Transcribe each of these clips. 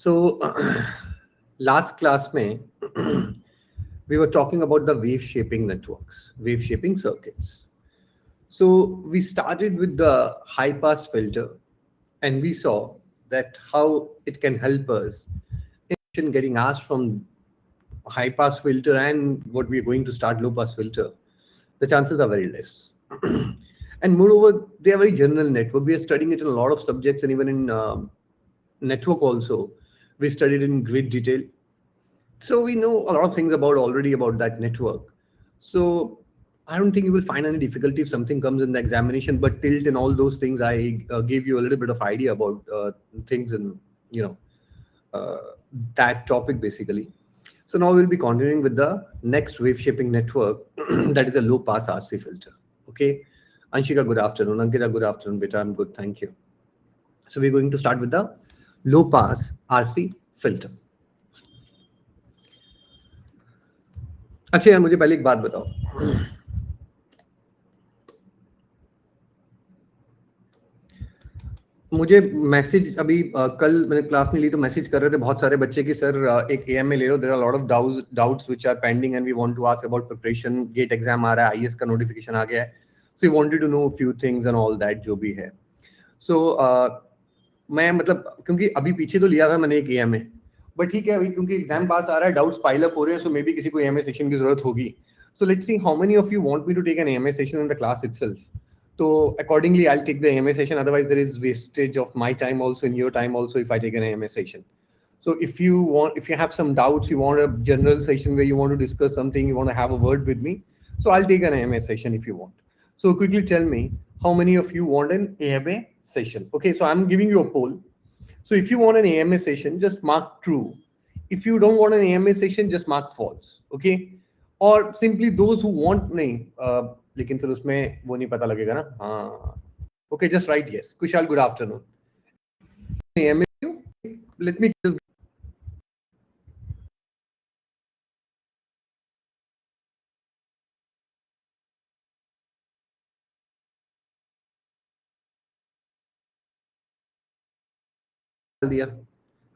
So last class में we were talking about the wave shaping networks, wave shaping circuits. So we started with the high pass filter, and we saw that how it can help us in getting asked from high pass filter and what we are going to start low pass filter. The chances are very less. And moreover, they are very general network. We are studying it in a lot of subjects, and even in network also, we studied in great detail. So we know a lot of things about already about that network. So I don't think you will find any difficulty if something comes in the examination. But tilt and all those things, I gave you a little bit of idea about things and you know uh, that topic basically. So now we'll be continuing with the next wave shaping network that is a low pass RC filter. Okay, Anshika, good afternoon. Ankita, good afternoon. Beta, I'm good, thank you. So we're going to start with the low pass RC filter. अच्छा यार, मुझे पहले एक बात बताओ, मुझे message अभी कल मैंने क्लास में ली तो मैसेज कर रहे थे बहुत सारे बच्चे कि सर एक एएमए ले लो, there are lot of doubts which are pending and we want to ask about preparation, GATE exam आ रहा है, आईएएस का नोटिफिकेशन आ गया है, so we wanted to know few things and all that जो भी है. सो मैं मतलब क्योंकि अभी पीछे तो लिया था मैंने एक एएमए, बट ठीक है अभी क्योंकि एग्जाम पास आ रहा है, डाउट्स पाइल अप हो रहे हैं, सो मे बी किसी को एएमए सेशन की जरूरत होगी. So let's see how many of you want me to take an AMA session in the class itself. So accordingly, I'll take the AMA session. Otherwise, there is wastage of my time also and your time also if I take an AMA session. So if you have some doubts, you want a general session where you want to discuss something, you want to have a word with me. So I'll take an AMA session if you want. So quickly tell me how many of you want an AMA session. Okay, so I'm giving you a poll. So if you want an AMA session, just mark true. If you don't want an AMA session, just mark false. Okay, or simply those who want नहीं लेकिन फिर उसमें वो नहीं पता लगेगा ना. हाँ, okay, just right yes. Kushal, good afternoon. Let me just दिया,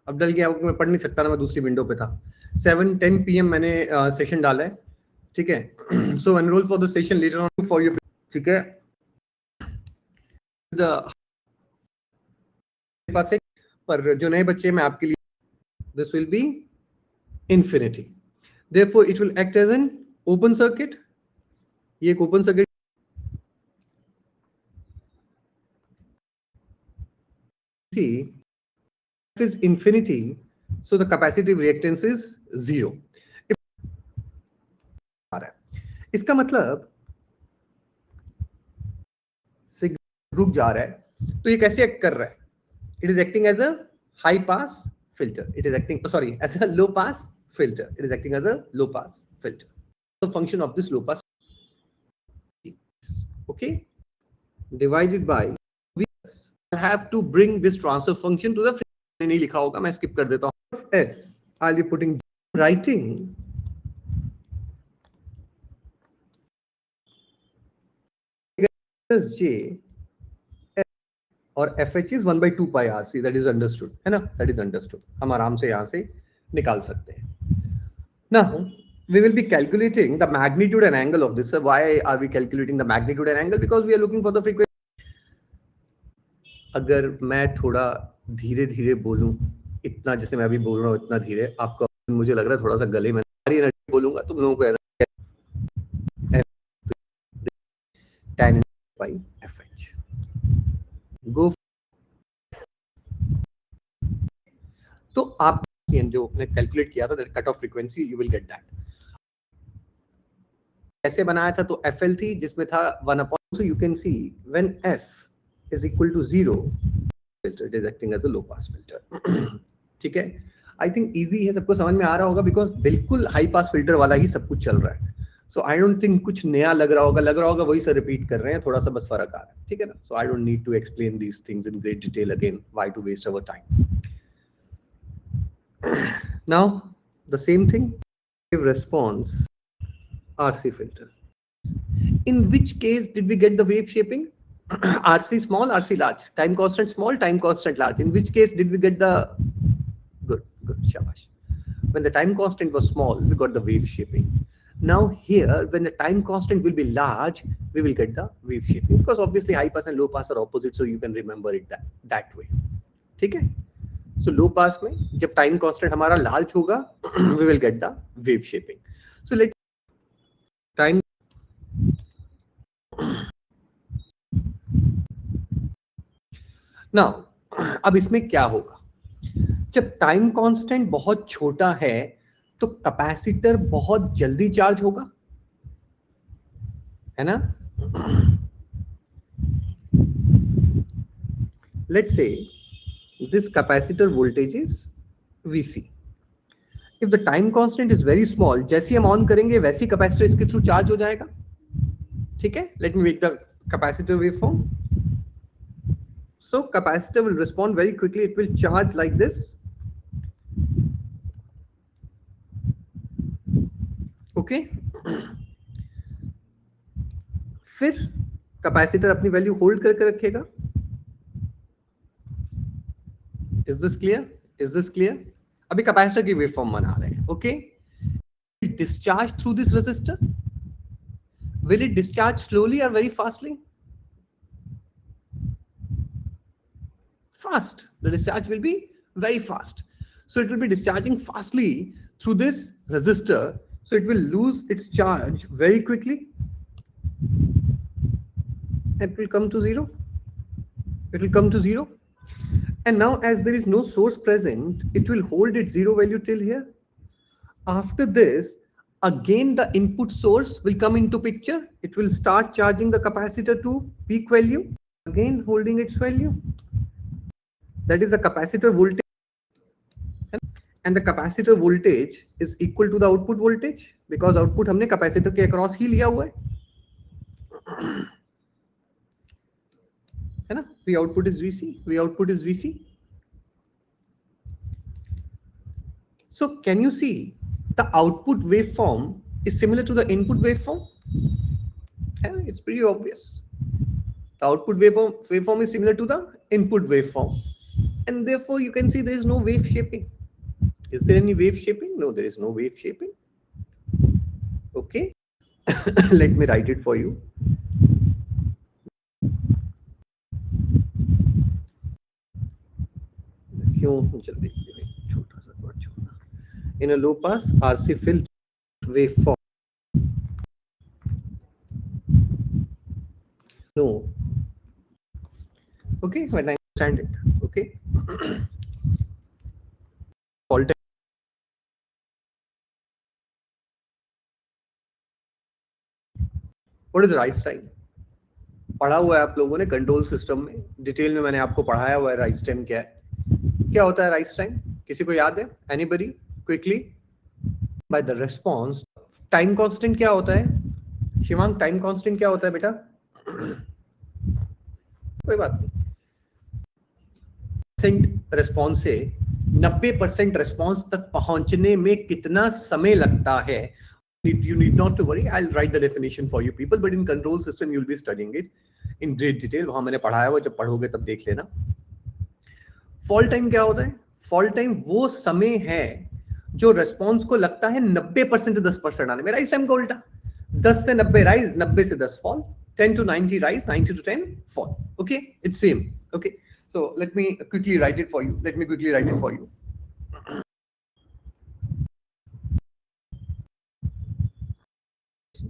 अब डल गया, मैं पढ़ नहीं सकता ना, मैं दूसरी विंडो पे था. 7:10 PM मैंने सेशन डाला है, ठीक है. So enrol for the session later on for your, ठीक है. पास एक पर जो नए बच्चे मैं आपके लिए, this will be infinity. Therefore, it will act as an open circuit. ये एक open circuit. See, if is infinity, so the capacitive reactance is 0. इसका मतलब सिग्नल रुक जा रहा है, तो ये कैसे एक्ट कर रहा है? It is acting as a high pass filter. It is acting, sorry, as a low pass filter. It is acting as a low pass filter. The function of this low pass, okay, divided by Vs. I have to bring this transfer function to the frequency. नहीं लिखा होगा, मैं skip कर देता हूँ. S, I'll be putting, writing J और FH is 1/2 pi RC. That is understood, है ना? That is understood. हम आराम से यहाँ से निकाल सकते हैं. Now we will be calculating the magnitude and angle of this. Why are we calculating the magnitude and angle? Because we are looking for the frequency. अगर मैं थोड़ा धीरे धीरे बोलूं, इतना जैसे मैं अभी बोल रहा हूँ इतना धीरे, आपको मुझे लग रहा है थोड़ा सा गले में एनर्जी बोलूंगा, तुम लोगों को tan by FH. Go. तो आप जो ने कैलकुलेट किया था cut off frequency, you will get that. कैसे बनाया था? तो FL थी जिसमें था 1/, so you can see when F is equal to 0, filter it is acting as a low pass filter. ठीक है, आई थिंक इजी है, सबको समझ में आ रहा होगा, बिकॉज बिल्कुल हाई पास फिल्टर वाला ही सब कुछ चल रहा है. सो आई डोंट थिंक कुछ नया लग रहा होगा वही सर रिपीट कर रहे हैं, थोड़ा सा बस फर्क आ रहा है, ठीक है ना. So I don't need to explain these things in great detail again, why to waste our time. Now the same thing, give response RC filter. In which case did we get the wave shaping? RC small, RC large, time constant small, time constant large. In which case did we get the, good, Good, shabash. When the time constant was small, we got the wave shaping. Now here, when the time constant will be large, we will get the wave shaping, because obviously high pass and low pass are opposite, so you can remember it that way. ठीक है? So low pass में जब time constant हमारा large होगा, we will get the wave shaping. So let time now अब इसमें क्या होगा? जब टाइम कांस्टेंट बहुत छोटा है तो कैपेसिटर बहुत जल्दी चार्ज होगा, है ना? Let's say this capacitor voltage is VC. If the time constant is very small, जैसे ही हम ऑन करेंगे वैसे कैपेसिटर इसके थ्रू चार्ज हो जाएगा. ठीक है? Let me make the capacitor waveform. So capacitor will respond very quickly. It will charge like this. Okay. फिर कैपेसिटर अपनी वैल्यू होल्ड करके रखेगा. Is this clear? Is this clear? अभी कैपेसिटर की वेवफॉर्म बना रहे हैं. Okay. Discharge through this resistor. Will it discharge slowly or very fastly? Fast. The discharge will be very fast. So it will be discharging fastly through this resistor. So it will lose its charge very quickly. It will come to zero. It will come to zero. And now as there is no source present, it will hold its zero value till here. After this, again the input source will come into picture. It will start charging the capacitor to peak value, again holding its value. That is the capacitor voltage. And the capacitor voltage is equal to the output voltage, because output हमने capacitor के across ही लिया हुआ है ना? V output is VC. V output is VC. So can you see the output waveform is similar to the input waveform? Yeah, it's pretty obvious. The output waveform is similar to the input waveform, and therefore you can see there is no wave shaping. Is there any wave shaping? No, there is no wave shaping. Okay. Let me write it for you. In a low pass RC filter waveform, no. Okay, when I understand it. Okay. What is rise time? पढ़ा हुआ है आप लोगों ने control system में, detail में मैंने आपको पढ़ाया हुआ है राइज टाइम क्या है. क्या होता है राइज टाइम? किसी को याद है? Anybody quickly? By the response. Time constant क्या होता है? शिवांग, टाइम कांस्टेंट क्या होता है बेटा? कोई बात नहीं. रिस्पांस से 90% रिस्पांस तक पहुंचने में कितना समय लगता है? You need not to worry. I'll write the definition for you people, but in control system you'll be studying it in great detail. वहां मैंने पढ़ाया हुआ, जब पढ़ोगे तब देख लेना. फॉल टाइम क्या होता है? फॉल टाइम वो समय है जो रेस्पॉन्स को लगता है 90% से 10% आने में. राइज टाइम का उल्टा, 10 से 90 राइज, 90 से 10 fall, 10 to 90 rise, 90 to 10 fall. Okay, it's same. Okay, so let me quickly write it for you.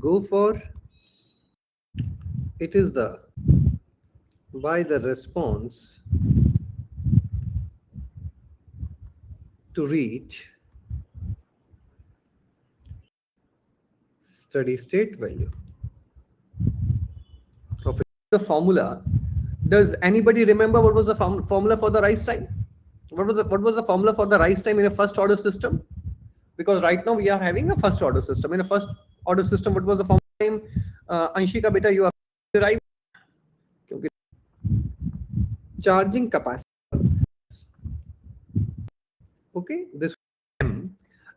Go for it is the by the response to reach steady state value of the formula. Does anybody remember what was the formula for the rise time? What was the formula for the rise time in a first order system? Because right now we are having a first order system. In a first order system, what was the formula time? Anshika beta, you are right. Charging capacity. Okay, this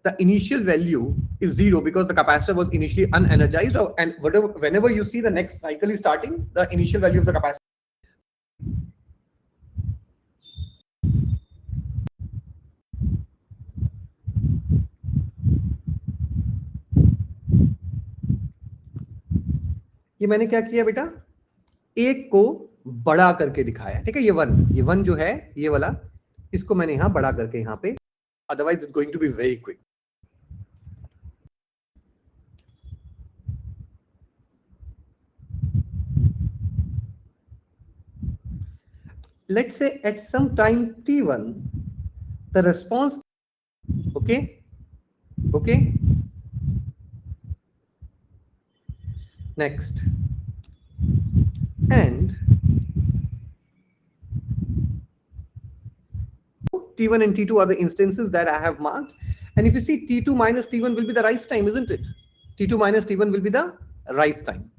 the initial value is 0 because the capacitor was initially unenergized, and whenever you see the next cycle is starting, the initial value of the capacitor. ये मैंने क्या किया बेटा, एक को बड़ा करके दिखाया, ठीक है। ये वन जो है ये वाला, इसको मैंने यहां बड़ा करके यहां पे, otherwise it's going to be very quick. Let's say at some time t1 the response, okay, next, and t1 and t2 are the instances that I have marked, and if you see t2 minus t1 will be the rise time, isn't it? T2 minus t1 will be the rise time.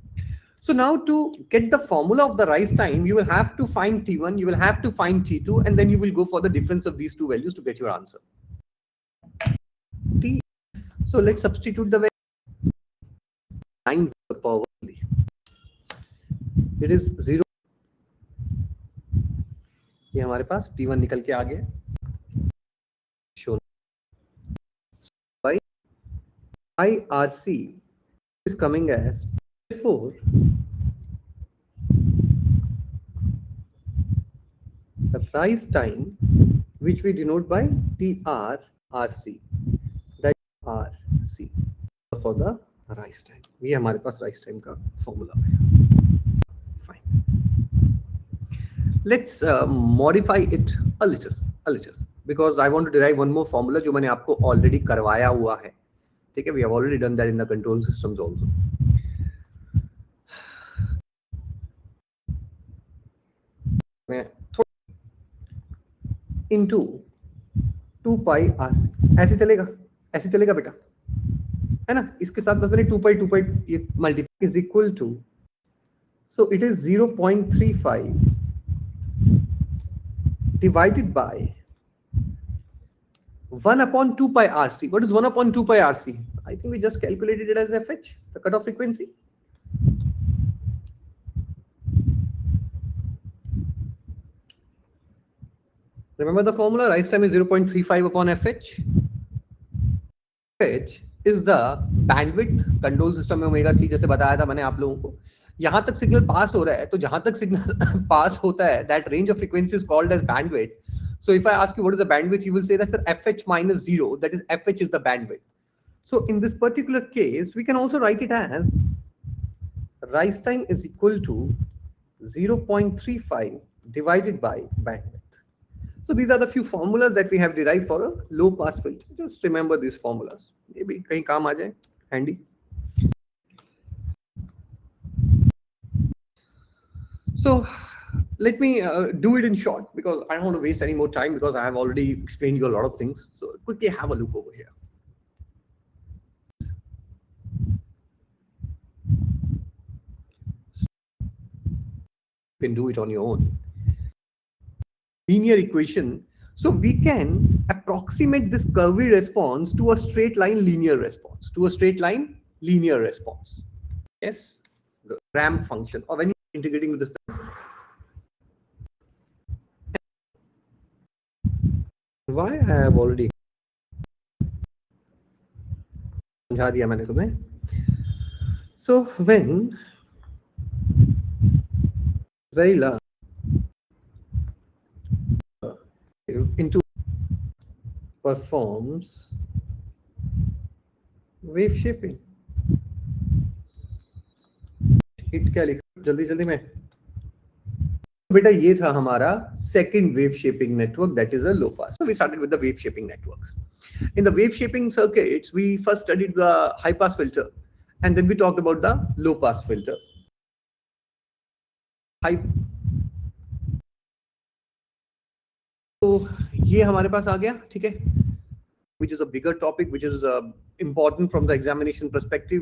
So now to get the formula of the rise time, you will have to find t1, you will have to find t2, and then you will go for the difference of these two values to get your answer. T. So let's substitute the value 9 power. It is 0. ये हमारे पास t1 निकल के आ गया, by IRC is coming as 4. The rise time, which we denote by TRRC, that RC for the rise time. ये हमारे पास rise time का formula है. Fine. Let's modify it a little, because I want to derive one more formula जो मैंने आपको already करवाया हुआ है, ठीक है. We have already done that in the control systems also. into 2 pi RC, ऐसे चलेगा बेटा, है ना. इसके साथ बस मैंने 2 pi ये multiply is equal to, so it is 0.35 divided by 1 upon 2 pi RC. What is 1 upon 2 pi RC? I think we just calculated it as FH, the cutoff frequency. Remember the formula, rise time is 0.35 upon FH. FH is the bandwidth. Control system में omega C जैसे बताया था मैंने आप लोगों को, यहां तक सिग्नल पास हो रहा है, तो जहां तक सिग्नल पास होता है, that range of frequency is called as bandwidth. So if I ask you what is the bandwidth, you will say that FH minus 0, that is FH is the bandwidth. So in this particular case, we can also write it as rise time is equal to 0.35 divided by bandwidth. So these are the few formulas that we have derived for a low pass filter. Just remember these formulas. Maybe kahin kaam aa jaye, handy. So let me do it in short, because I don't want to waste any more time, because I have already explained you a lot of things. So quickly have a look over here. You can do it on your own. Linear equation. So we can approximate this curvy response to a straight line linear response, Yes, the ramp function, or when you're integrating with this. Why I have already समझा दिया मैंने तुम्हें. So when very large into performs wave shaping, it क्या लिखा जल्दी में बेटा, ये था हमारा second wave shaping network, that is a low pass. So we started with the wave shaping networks. In the wave shaping circuits, we first studied the high pass filter, and then we talked about the low pass filter. तो ये हमारे पास आ गया, ठीक है, which is a bigger topic, which is important from the examination perspective.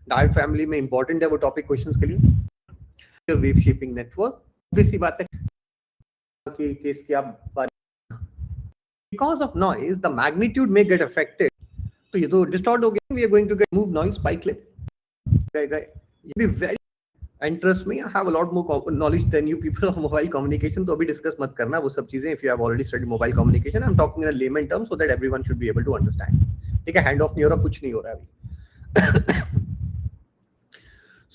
Diode family में important है वो topic questions के लिए. Wave shaping network, obviously बात है कि केस की आप, because of noise the magnitude may get affected. तो ये तो distort हो गया. We are going to get move noise by clip. ये भी very, and trust me, I have a lot more knowledge than you people of mobile communication. तो अभी discuss मत करना वो सब चीजें. If you have already studied mobile communication, I'm talking in a layman term so that everyone should be able to understand. ठीक है, hand off नहीं हो रहा, कुछ नहीं हो रहा अभी.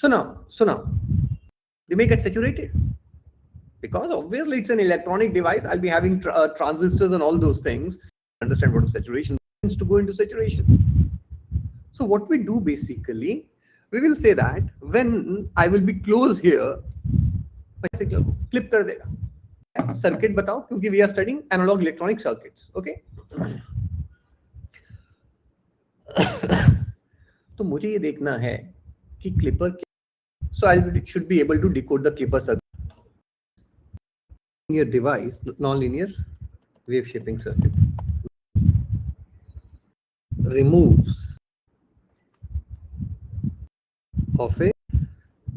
So now they may get saturated because obviously it's an electronic device. I'll be having transistors and all those things. Understand what saturation means to go into saturation. So what we do basically, we will say that when I will be close here, clip कर देगा. Circuit बताओ, क्योंकि we are studying analog electronic circuits. Okay. तो मुझे ये देखना है कि clipper, so I should be able to decode the clipper circuit. Your device, non-linear wave shaping circuit, removes of a.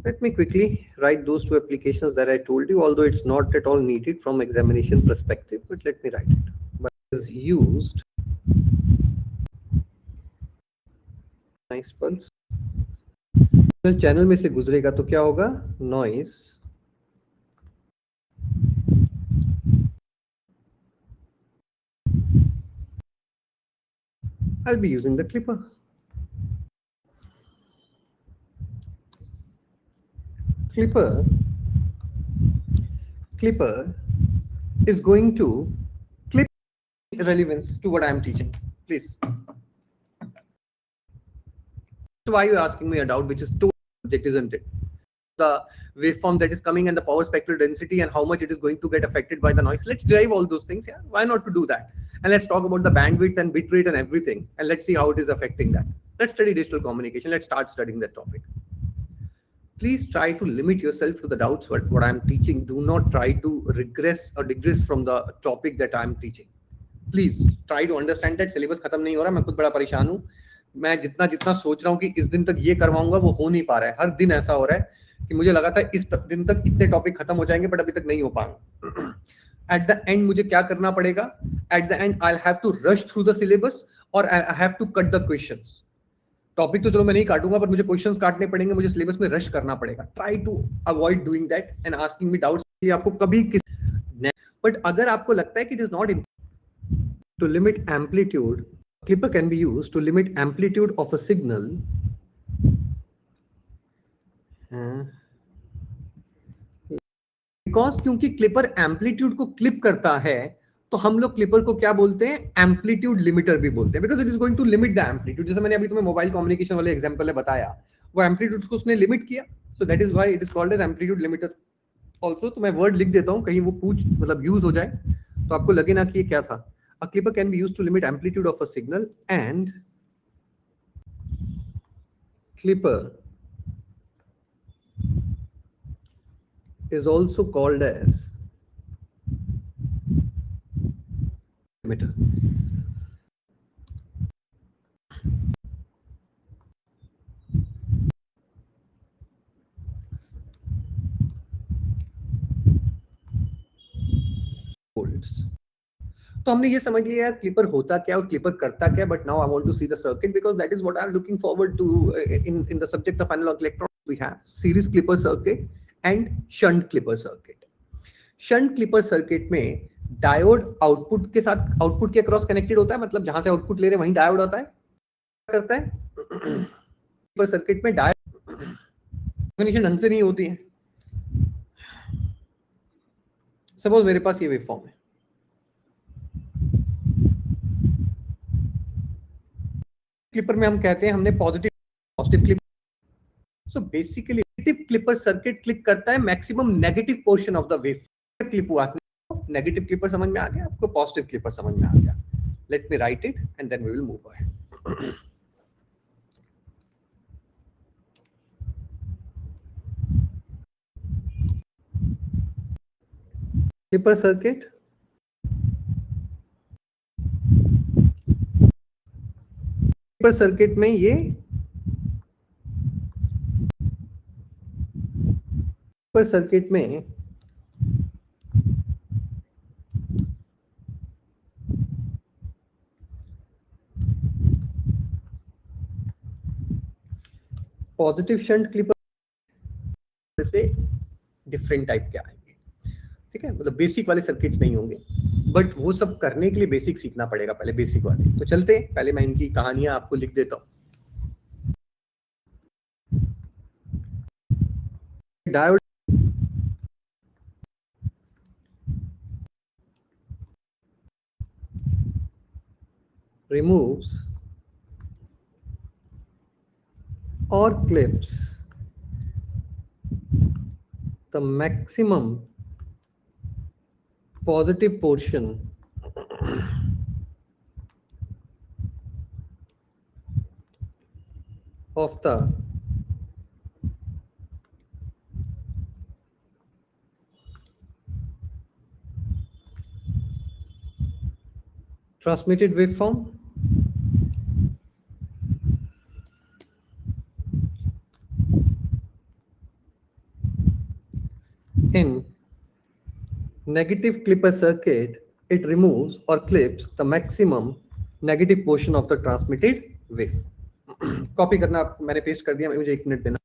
Let me quickly write those two applications that I told you, although it's not at all needed from examination perspective, but let me write it. But is used nice pulse. Channel में से गुजरेगा तो क्या होगा? Noise. I'll be using the clipper. Clipper is going to clip relevance to what I am teaching. Please. So why are you asking me a doubt which is totally subject, isn't it? The waveform that is coming and the power spectral density and how much it is going to get affected by the noise. Let's derive all those things. Yeah, why not to do that? And let's talk about the bandwidth and bit rate and everything, and let's see how it is affecting that. Let's study digital communication. Let's start studying that topic. Please try to limit yourself to the doubts what I'm teaching. Do not try to regress or digress from the topic that I'm teaching. Please try to understand that syllabus खत्म नहीं हो रहा. मैं खुद बड़ा परेशान हूँ. मैं जितना सोच रहा हूँ कि इस दिन तक ये करवाऊंगा वो हो नहीं पा रहा है. हर दिन ऐसा हो रहा है कि मुझे लगा था इस दिन तक इतने टॉपिक खत्म हो जाएंगे, बट अभी तक नहीं हो पाएंगे. At the end मुझे क्या करना पड़ेगा? At the end I'll have to rush through the syllabus or I have to cut the questions. Topic तो चलो मैं नहीं काटूंगा, पर मुझे क्वेश्चंस काटने पड़ेंगे, मुझे सिलेबस में रश करना पड़ेगा. Try to avoid doing that and asking me doubts. आपको कभी किस, बट अगर आपको लगता है कि it is not to limit amplitude, clipper can be used to limit amplitude of a signal because क्योंकि क्लिपर एम्पलीट्यूड को क्लिप करता है तो हम लोग क्लिपर को क्या बोलते हैं? एम्पलीट्यूड लिमिटर भी बोलते हैं, because it is going to limit the amplitude. जैसे मैंने अभी तुम्हें मोबाइल कम्युनिकेशन वाले एग्जांपल में बताया, वो एम्पलीट्यूड को उसने लिमिट किया, so that is why it is called as amplitude limiter. Also तो मैं वर्ड लिख देता हूँ, कहीं वो पूछ मतलब यूज हो जाए तो आपको लगे ना कि ये क्या था. A clipper can be used to limit amplitude of a signal, and clipper is also called as limiter. Volts. तो हमने ये समझ लिया क्लिपर होता क्या और क्लिपर करता क्या, but now I want to see the circuit because that is what I am looking forward to in the subject of analogue electronics. We have series clipper circuit and shunt clipper circuit. Shunt clipper circuit में diode output के साथ, output के across connected होता है, मतलब जहां से output ले रहे हैं वहीं डायोड होता है. करता है क्लिपर सर्किट में डायोड डेफिनेशन ढंग से नहीं होती है. सपोज मेरे पास ये वेवफॉर्म है, क्लिपर में हम कहते हैं हमने positive clip. So basically negative clipper circuit click करता है maximum negative portion of the wave. Clip हुआ, नेगेटिव क्लिपर समझ में आ गया आपको, पॉजिटिव क्लिपर समझ में आ गया. Let me write it and then we will move ahead. Clipper circuit circuit में ये सर्किट में पॉजिटिव शंट क्लिपर से डिफरेंट टाइप के आएंगे. ठीक है, मतलब बेसिक वाले सर्किट्स नहीं होंगे, बट वो सब करने के लिए बेसिक सीखना पड़ेगा पहले, बेसिक वाले. तो चलते हैं, पहले मैं इनकी कहानियां आपको लिख देता हूं. diode removes or clips the maximum positive portion of the transmitted waveform in negative clipper circuit, it removes or clips the maximum negative portion of the transmitted wave. Copy करना मैंने पेस्ट कर दिया, मुझे 1 मिनट देना.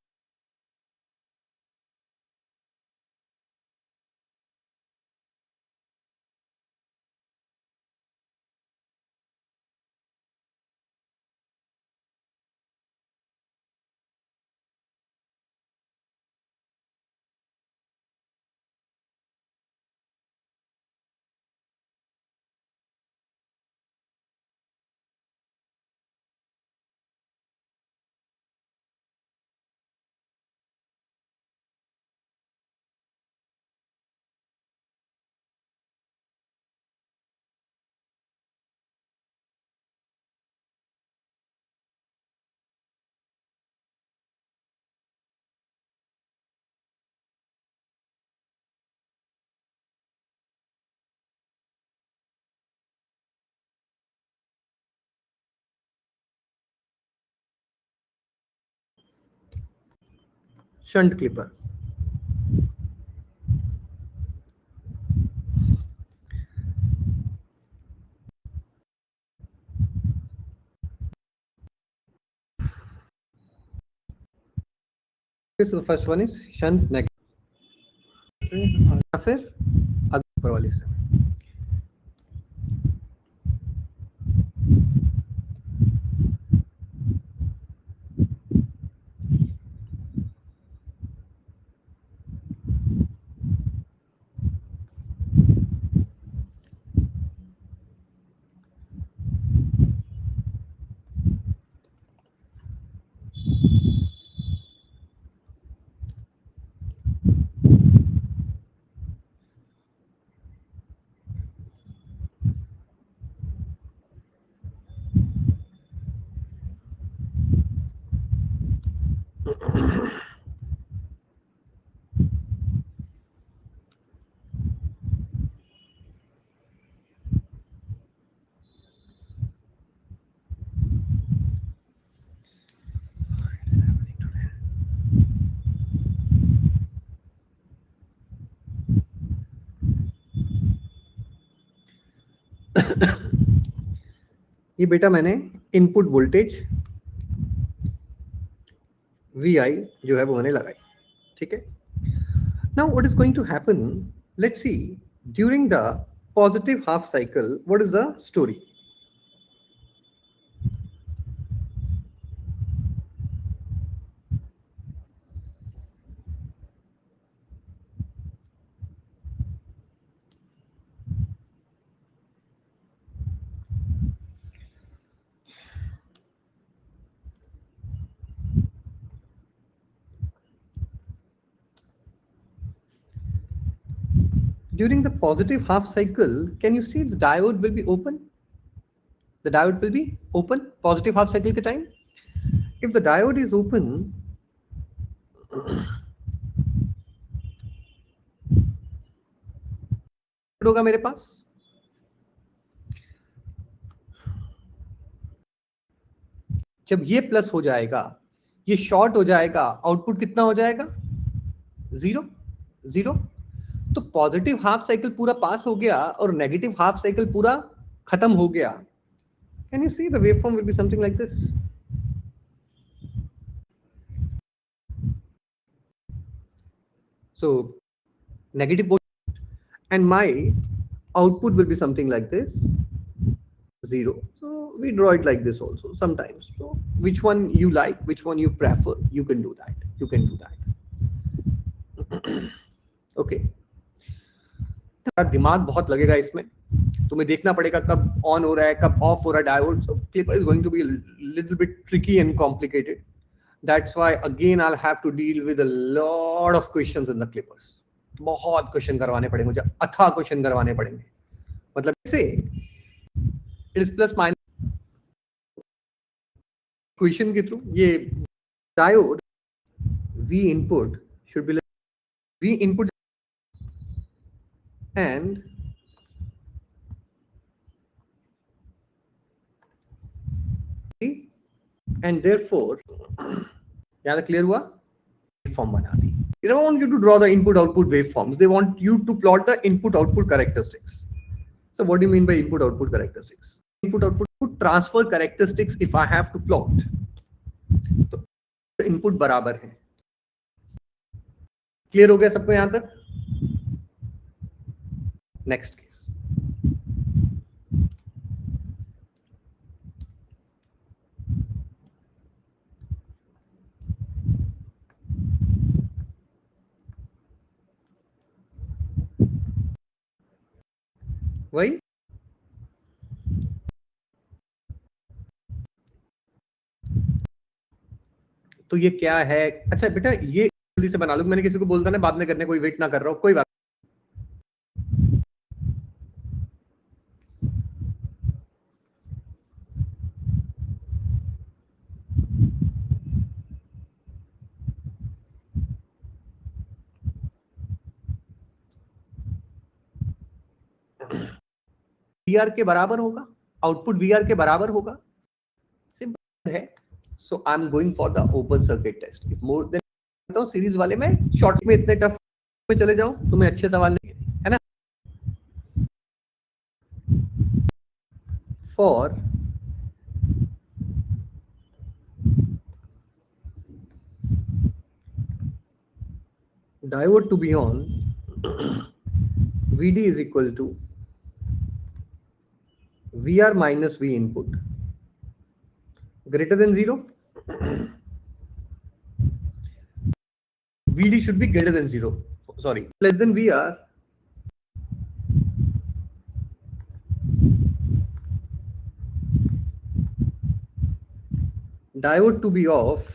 Shunt clipper. So the first one is shunt negative. फिर ऊपर वाली से ये बेटा मैंने इनपुट वोल्टेज VI जो है वो मैंने लगाई, ठीक है. Now what is going to happen? Let's see, during the positive half cycle, what is the story? During the positive half cycle, can you see the diode will be open? The diode will be open, positive half cycle के time. If the diode is open, होगा मेरे पास. जब ये plus हो जाएगा, ये short हो जाएगा, आउटपुट कितना हो जाएगा? 0 0. तो पॉजिटिव हाफ साइकिल पूरा पास हो गया और नेगेटिव हाफ साइकिल पूरा खत्म हो गया. Can you see the waveform will be something like this. So negative and my output will be something like this, 0. So we draw it like this also sometimes. So which one you like, which one you prefer, you can do that. You can do that. Okay, दिमाग बहुत लगेगा इसमें, तुम्हें देखना पड़ेगा कब on हो रहा है, कब ऑफ हो रहा है diode. So clipper is going to be little bit tricky and complicated. That's why again I have to deal with a lot of questions in the clippers. बहुत क्वेश्चन करवाने पड़ेंगे मुझे, अथाह क्वेश्चन करवाने पड़ेंगे. मतलब से it is plus minus question के थ्रू ये diode V input should be like V input and therefore याद क्लियर हुआ? Waveform बना दी. They don't want you to draw the input-output waveforms. They want you to plot the input-output characteristics. So what do you mean by input-output characteristics? Input-output transfer characteristics if I have to plot. तो input बराबर है. Clear हो गया सबको यहां तक? Next case. वही तो ये क्या है? अच्छा बेटा ये जल्दी से बना लो, मैंने किसी को बोलता ना बाद में करने, कोई वेट ना कर रहा हो, कोई बात. VR के बराबर होगा, आउटपुट VR के बराबर होगा, सिंपल है. So I am going for the open circuit test. If more than series वाले में शॉर्ट्स में इतने टफ में चले जाओ, तुम्हें अच्छे सवाल नहीं है ना. For diode to be on, VD is equal to VR minus V input greater than 0. VD should be greater than 0. Sorry, less than VR. Diode to be off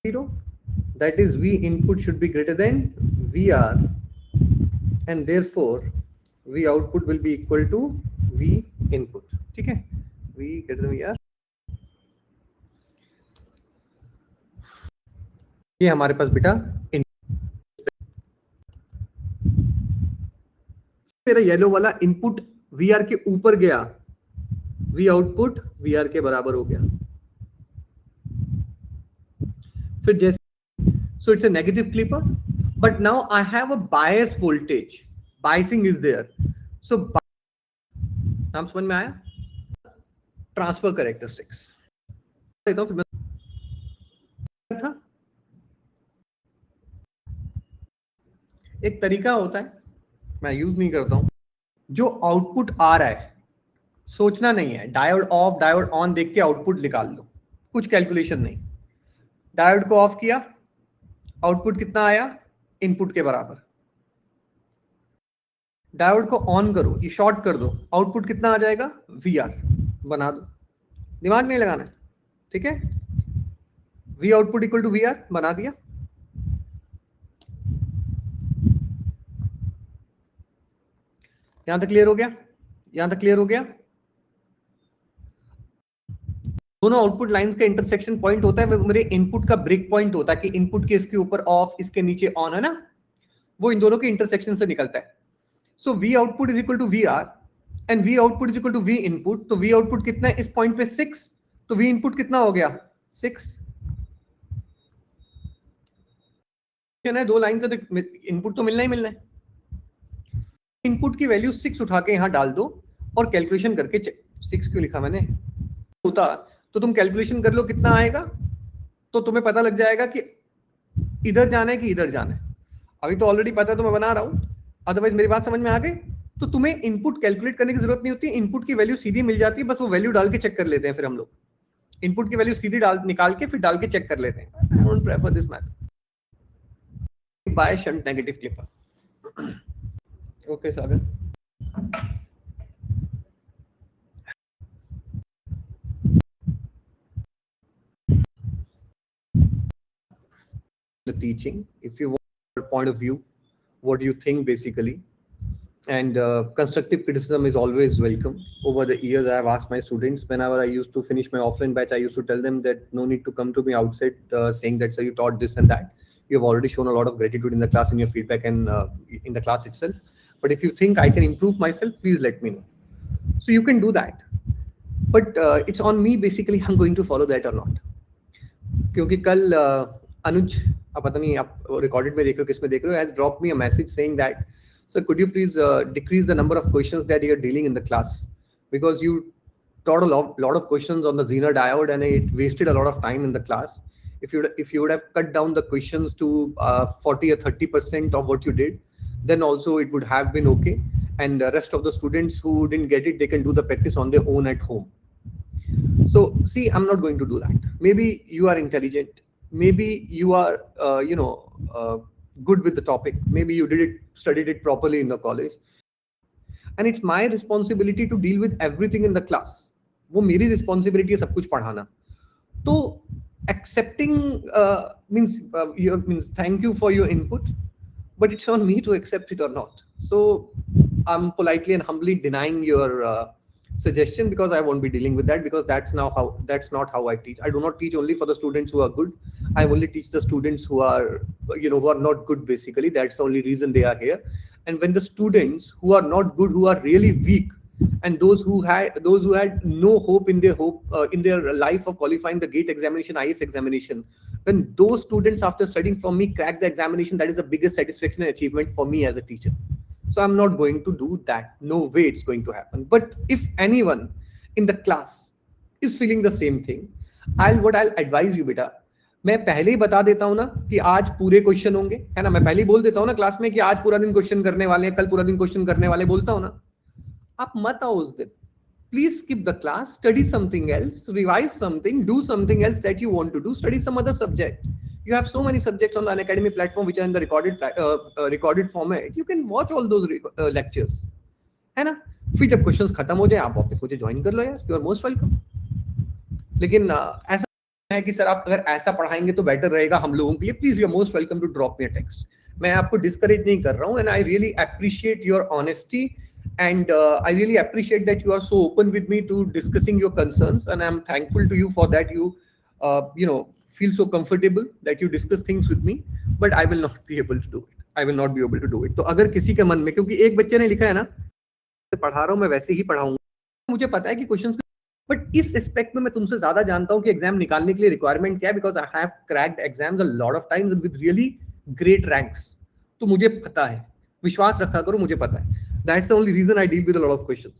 0. That is V input should be greater than VR, and therefore V output will be equal to V input. ठीक है, V greater than VR. ये हमारे पास बेटा मेरा yellow वाला input VR के ऊपर गया, V आउटपुट VR के बराबर हो गया. फिर जैसे so it's a negative clipper, but now I have a bias voltage. Biasing is there. So नाम समझ में आया? ट्रांसफर कैरेक्टरिस्टिक्स था. एक तरीका होता है, मैं यूज नहीं करता हूं, जो आउटपुट आ रहा है सोचना नहीं है, डायोड ऑफ डायोड ऑन देख के आउटपुट निकाल लो, कुछ कैलकुलेशन नहीं. डायोड को ऑफ किया, आउटपुट कितना आया? इनपुट के बराबर. डायोड को ऑन करो, ये शॉर्ट कर दो, आउटपुट कितना आ जाएगा? VR बना दो, दिमाग नहीं लगाना है, ठीक है. V output equal to VR बना दिया. यहां तक क्लियर हो गया? यहां तक क्लियर हो गया? दोनों आउटपुट लाइंस का इंटरसेक्शन पॉइंट होता है, मेरे इनपुट का ब्रेक पॉइंट होता है कि इनपुट के इसके ऊपर ऑफ, इसके नीचे ऑन है ना, वो इन दोनों के इंटरसेक्शन से निकलता है. So V output is equal to VR and V output is equal to V input. तो V आउटपुट कितना है इस पॉइंट पे? 6. तो V इनपुट कितना हो गया? 6. दो लाइन से इनपुट तो मिलना ही मिलना है. इनपुट की वैल्यू 6 उठा के यहां डाल दो और कैलकुलेशन करके चेक. 6 क्यों लिखा मैंने? होता तो तुम कैलकुलेशन कर लो कितना आएगा, तो तुम्हें पता लग जाएगा कि इधर जाना है कि इधर जाना है. अभी तो ऑलरेडी पता है तो मैं बना रहा हूं, अदरवाइज मेरी बात समझ में आ गई तो तुम्हें इनपुट कैलकुलेट करने की जरूरत नहीं होती. इनपुट की वैल्यू सीधी मिल जाती है, बस वो वैल्यू डाल के चेक कर लेते हैं. फिर हम लोग इनपुट की वैल्यू सीधी निकाल के फिर डाल के चेक कर लेते हैं. I don't prefer this method. by shunt negative clipper. Okay, Sagar. The teaching, if you want your point of view, what do you think basically? And constructive criticism is always welcome. Over the years, I have asked my students, whenever I used to finish my offline batch, I used to tell them that no need to come to me outside saying that, sir, you taught this and that. You have already shown a lot of gratitude in the class, in your feedback, and in the class itself. But if you think I can improve myself, please let me know. So you can do that. But it's on me basically, I'm going to follow that or not. क्योंकि कल अनुज, आप पता नहीं आप recorded में देख रहे हो, किस में देख रहे हो, has dropped me a message saying that, sir, could you please decrease the number of questions that you're dealing in the class, because you taught a lot of questions on the Zener diode and it wasted a lot of time in the class. If you would have cut down the questions to 40 or 30% of what you did, then also it would have been okay. And the rest of the students who didn't get it, they can do the practice on their own at home. So see, I'm not going to do that. Maybe you are intelligent. Maybe you are, good with the topic. Maybe you studied it properly in the college. And it's my responsibility to deal with everything in the class. वो मेरी responsibility है सब कुछ पढ़ाना. तो accepting means thank you for your input, but it's on me to accept it or not. So I'm politely and humbly denying your suggestion, because I won't be dealing with that, because that's not how I teach. I do not teach only for the students who are good. I only teach the students who are not good basically. That's the only reason they are here. And when the students who are not good, who are really weak, and those who had no hope in their life of qualifying the GATE examination, IS examination, when those students after studying from me crack the examination, that is the biggest satisfaction and achievement for me as a teacher. So I'm not going to do that. No way it's going to happen. But if anyone in the class is feeling the same thing, I'll advise you, beta, मैं पहले ही बता देता हूं ना कि आज पूरे question होंगे, है ना. मैं पहले ही बोल देता हूं ना क्लास में कि आज पूरा दिन क्वेश्चन करने वाले हैं, कल पूरा दिन क्वेश्चन करने वाले, बोलता हूं ना. आप मत आओ उस दिन. Please skip the class, study something else, revise something, do something else that you want to do, study some other subject. You have so many subjects on the Unacademy platform which are in the recorded format. You can watch all those lectures, है ना. फिर जब questions खत्म हो जाए आप वापस मुझे ज्वाइन कर लो यार, यू आर मोस्ट वेलकम. लेकिन ऐसा है कि सर आप अगर ऐसा पढ़ाएंगे तो बेटर रहेगा हम लोगों के लिए, please you are most welcome to drop me a text. मैं आपको डिस्करेज नहीं कर रहा हूँ, and I really appreciate your honesty, and I really appreciate that you are so open with me to discussing your concerns, and I'm thankful to you for that. You feel so comfortable that you discuss things with me, but I will not be able to do it. I will not be able to do it. तो अगर किसी के मन में, क्योंकि एक बच्चे ने लिखा है ना, पढ़ा रहा हूँ मैं वैसे ही पढ़ाऊंगा, मुझे पता है कि क्वेश्चंस, बट इस एस्पेक्ट में मैं तुमसे ज्यादा जानता हूँ कि एग्जाम निकालने के लिए रिक्वायरमेंट क्या है, because I have cracked exams a lot of times with really great ranks. तो मुझे पता है, विश्वास रखा करो, मुझे पता है. That's the only reason I deal with a lot of questions.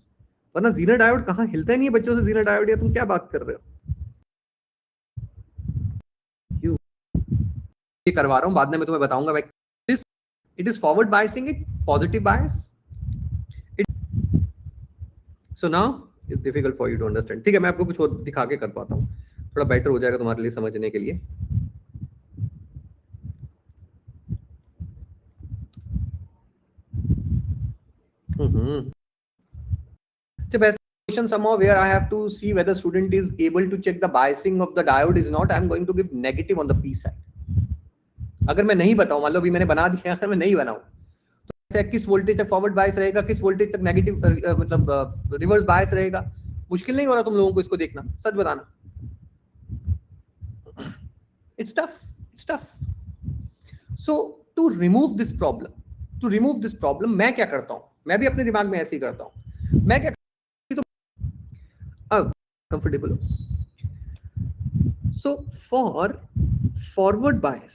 वरना Zener diode कहाँ हिलता ही नहीं है बच्चों से. Zener diode या तुम क्या बात कर रहे हो? ये करवा रहा हूँ, बाद में मैं तुम्हें बताऊंगा. It is forward biasing it, positive bias. So now it's difficult for you to understand. ठीक है, मैं आपको कुछ और दिखा के कर पाता हूँ, थोड़ा बेटर हो जाएगा तुम्हारे लिए समझने के लिए. So basic question somehow where I have to see whether student is able to check the biasing of the diode is not, I'm going to give negative on the P side. अगर मैं नहीं बताऊं, मान लो अभी मैंने बना दिया, अगर मैं नहीं बनाऊं तो किस वोल्टेज तक फॉरवर्ड बायस रहेगा, किस वोल्टेज तक नेगेटिव मतलब रिवर्स बायस रहेगा. मुश्किल नहीं हो रहा तुम लोगों को इसको देखना, सच बताना. It's tough. So to remove this problem, मैं क्या करता हूं, मैं भी अपने दिमाग में ऐसे ही करता हूं. मैं क्या कंफर्टेबल हो. सो फॉर फॉरवर्ड बायस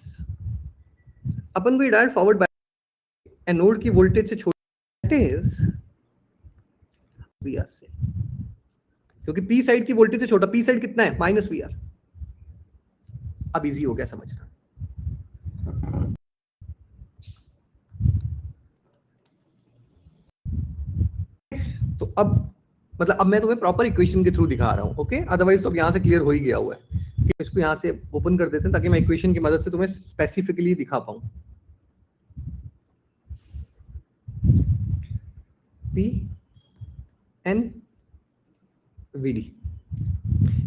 अपन को डायरेक्ट फॉरवर्ड बायस एनोड की वोल्टेज से छोटा इज वीआर से, क्योंकि पी साइड की वोल्टेज से छोटा. पी साइड कितना है? -VR. अब इजी हो गया समझना. तो अब मतलब अब मैं तुम्हें प्रॉपर इक्वेशन के थ्रू दिखा रहा हूं. ओके, अदरवाइज तो अब यहां से क्लियर हो ही गया हुआ है. इसको यहां से ओपन कर देते हैं ताकि मैं इक्वेशन की मदद से तुम्हें स्पेसिफिकली दिखा पाऊं. P and VD.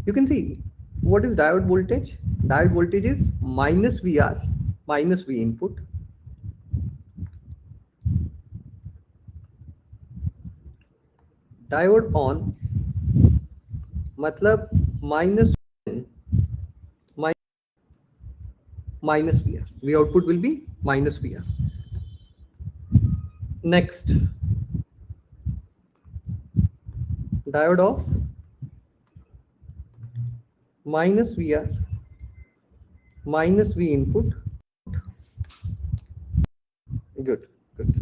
You can see what is diode voltage. Diode voltage is minus VR minus V input diode on मतलब minus minus VR. V output will be minus VR. Next, diode of minus VR minus V input. Good, good.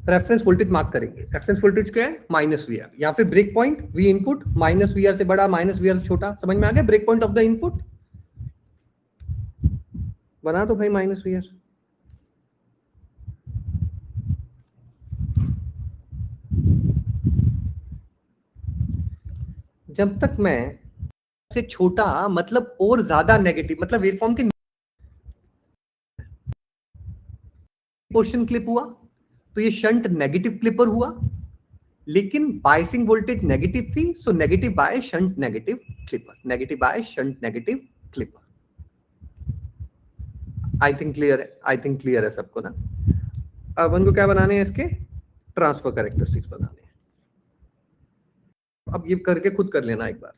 Reference voltage mark करेंगे. Reference voltage क्या है? Minus V R. या फिर break point V input minus V R से बड़ा minus V R से छोटा. समझ में आ गया? Break point of the input बना दो भाई माइनस वी आर. जब तक मैं से छोटा मतलब और ज्यादा नेगेटिव मतलब वेवफॉर्म के पोर्शन क्लिप हुआ तो ये शंट नेगेटिव क्लिपर हुआ, लेकिन बायसिंग वोल्टेज नेगेटिव थी, so negative by shunt negative clipper. Negative by shunt negative clipper. I think clear है. आई थिंक क्लियर है सबको ना. अब उनको क्या बनाने हैं? इसके ट्रांसफर कैरेक्टरिस्टिक्स बनाने हैं. अब ये करके खुद कर लेना एक बार.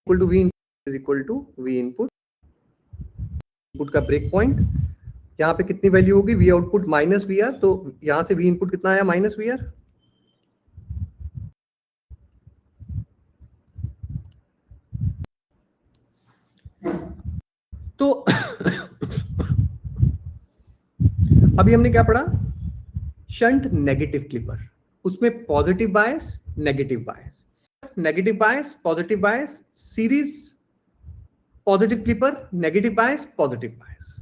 Equal to V is equal to V input. Input का ब्रेक पॉइंट यहाँ पे कितनी वैल्यू होगी? V output minus V R. तो यहां से वी इनपुट कितना आया? Minus V R. तो अभी हमने क्या पढ़ा? शंट नेगेटिव क्लिपर, उसमें positive bias negative bias, negative bias positive bias, series positive clipper negative bias positive bias.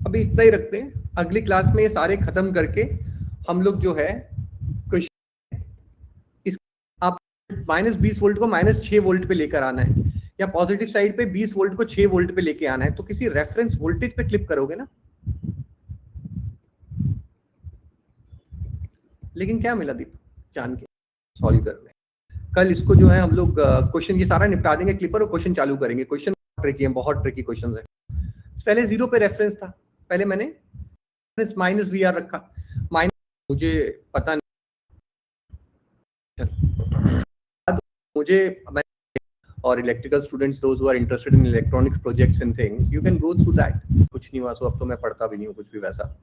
अभी इतना ही रखते हैं. अगली क्लास में ये सारे खत्म करके हम लोग जो है क्वेश्चन इस आप माइनस 20 वोल्ट को माइनस 6 वोल्ट पे लेकर आना है, या पॉजिटिव साइड पे 20 वोल्ट को 6 वोल्ट पे लेके आना है, तो किसी रेफरेंस वोल्टेज पे क्लिप करोगे ना. लेकिन क्या मिला दीप जान के सॉल्व करने. कल इसको जो है हम लोग क्वेश्चन ये सारा निपटा देंगे क्लिपर और क्वेश्चन चालू करेंगे. क्वेश्चन ट्रिकी है, बहुत ट्रिकी क्वेश्चन है. पहले 0 पे रेफरेंस था, पहले मैंने माइनस वी आर रखा. माइनस मुझे पता नहीं, मुझे और electrical students those who are interested in electronics projects and things, you can go through that. कुछ नहीं हुआ, सो अब तो मैं पढ़ता भी नहीं हूँ कुछ भी वैसा.